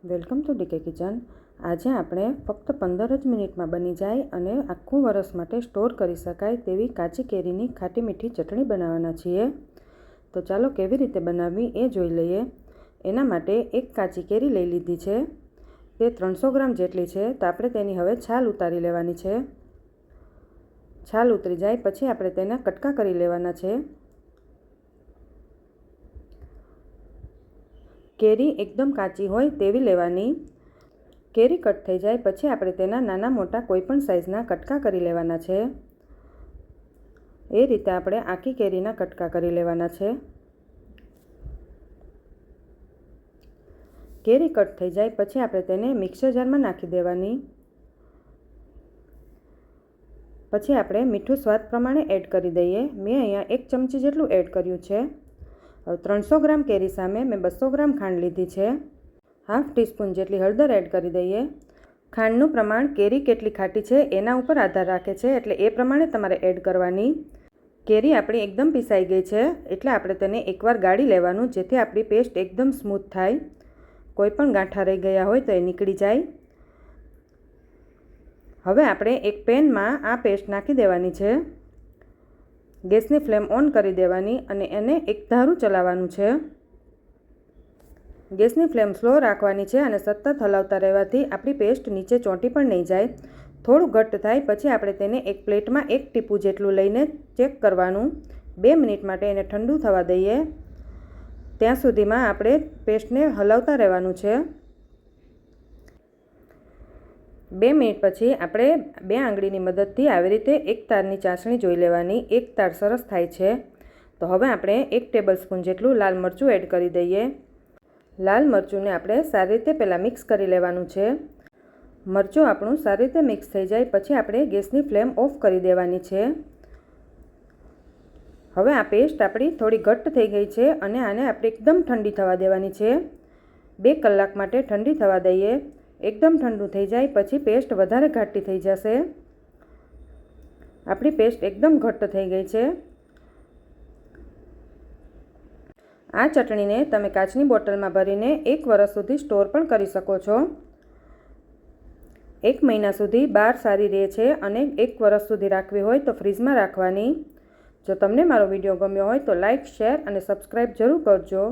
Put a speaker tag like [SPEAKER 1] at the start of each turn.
[SPEAKER 1] Welcome to decay kitchen. આજે આપણે ફક્ત 15 જ મિનિટમાં બની જાય અને આખું વરસ માટે સ્ટોર કરી શકાય તેવી કાચી કેરીની ખાટી મીઠી ચટણી બનાવવાના છીએ। તો ચાલો કેવી રીતે બનાવવી એ જોઈ લઈએ। એના માટે એક કાચી કેરી લઈ લીધી છે, તે 300 ગ્રામ જેટલી છે। તો આપણે તેની હવે છાલ ઉતારી લેવાની છે। છાલ ઉતરી જાય પછી આપણે તેના કટકા કરી લેવાના છે। કેરી એકદમ કાચી હોય તેવી લેવાની। કેરી કટ થઈ જાય પછી આપણે તેના નાના મોટા કોઈપણ સાઇઝના કટકા કરી લેવાના છે। એ રીતે આપણે આખી કેરીના કટકા કરી લેવાના છે। કેરી કટ થઈ જાય પછી આપણે તેને મિક્સર જારમાં નાખી દેવાની। પછી આપણે મીઠું સ્વાદ પ્રમાણે એડ કરી દઈએ। મેં અહીંયા 1 ચમચી જેટલું એડ કર્યું છે। 300 ગ્રામ કેરી સામે મેં 200 ગ્રામ ખાંડ લીધી છે। હાફ ટીસ્પૂન જેટલી હળદર એડ કરી દઈએ। ખાંડનું પ્રમાણ કેરી કેટલી ખાટી છે એના ઉપર આધાર રાખે છે, એટલે એ પ્રમાણે તમારે એડ કરવાની। કેરી આપણી એકદમ પીસાઈ ગઈ છે, એટલે આપણે તેને એકવાર ગાળી લેવાનું, જેથી આપણી પેસ્ટ એકદમ સ્મૂથ થાય, કોઈ પણ ગાંઠા રહી ગયા હોય તો એ નીકળી જાય। હવે આપણે એક પેનમાં આ પેસ્ટ નાખી દેવાની છે। ગેસની ફ્લેમ ઓન કરી દેવાની અને એને એકધારું ચલાવવાનું છે। ગેસની ફ્લેમ સ્લો રાખવાની છે અને સતત હલાવતા રહેવાથી આપણી પેસ્ટ નીચે ચોંટી પણ નહીં જાય। થોડું ઘટ્ટ થાય પછી આપણે તેને એક પ્લેટમાં 1 ટીપું જેટલું લઈને ચેક કરવાનું। 2 મિનિટ માટે એને ઠંડુ થવા દઈએ, ત્યાં સુધીમાં આપણે પેસ્ટને હલાવતા રહેવાનું છે। 2 મિનિટ પછી આપણે 2 આંગળીની મદદથી આવી રીતે એક તારની ચાસણી જોઈ લેવાની। એક તાર સરસ થાય છે તો હવે આપણે 1 ટેબલસ્પૂન જેટલું લાલ મરચું એડ કરી દઈએ। લાલ મરચુંને આપણે સારી રીતે પહેલાં મિક્સ કરી લેવાનું છે। મરચું આપણું સારી રીતે મિક્સ થઈ જાય પછી આપણે ગેસની ફ્લેમ ઓફ કરી દેવાની છે। હવે આ પેસ્ટ આપણી થોડી ઘટ્ટ થઈ ગઈ છે અને આને આપણે એકદમ ઠંડી થવા દેવાની છે। 2 કલાક માટે ઠંડી થવા દઈએ। એકદમ ઠંડુ થઈ જાય પછી પેસ્ટ વધારે ઘાટી થઈ જશે। આપણી પેસ્ટ એકદમ ઘટ્ટ થઈ ગઈ છે। આ ચટણીને તમે કાચની બોટલમાં ભરીને 1 વર્ષ સુધી સ્ટોર પણ કરી શકો છો। 1 મહિના સુધી બહાર સારી રહે છે અને 1 વર્ષ સુધી રાખવી હોય તો ફ્રીજમાં રાખવાની। જો તમને મારો વિડીયો ગમ્યો હોય તો લાઇક, શેર અને સબસ્ક્રાઈબ જરૂર કરજો।